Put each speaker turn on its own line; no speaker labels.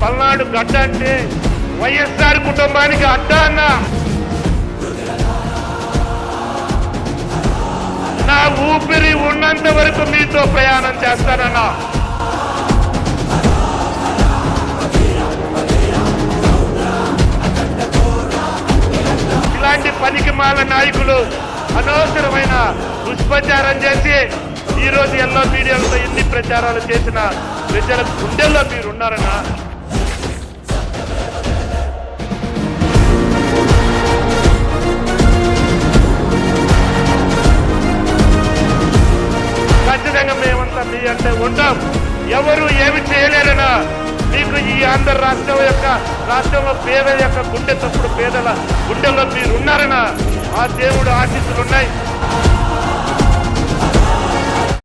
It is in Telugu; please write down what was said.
పల్నాడు గడ్డ అంటే వైఎస్ఆర్ కుటుంబానికి అడ్డ అన్న. నా ఊపిరి ఉన్నంత వరకు మీతో ప్రయాణం చేస్తానన్నా. ఇలాంటి పనికిమాల నాయకులు అనవసరమైన దుష్ప్రచారం చేసి ఈరోజు ఎల్లో మీడియాలతో ఎన్ని ప్రచారాలు చేసిన ప్రజల గుండెల్లో మీరున్నారన్నా. ఖచ్చితంగా మేమంతా మీ అంటే ఉంటాం. ఎవరు ఏమి చేయలేరనా. మీకు ఈ ఆంధ్ర రాష్ట్రంలో పేదల యొక్క గుండె తప్పుడు పేదల గుండెల్లో మీరు ఉన్నారనా. ఆ దేవుడు ఆశీస్సులు ఉన్నాయి.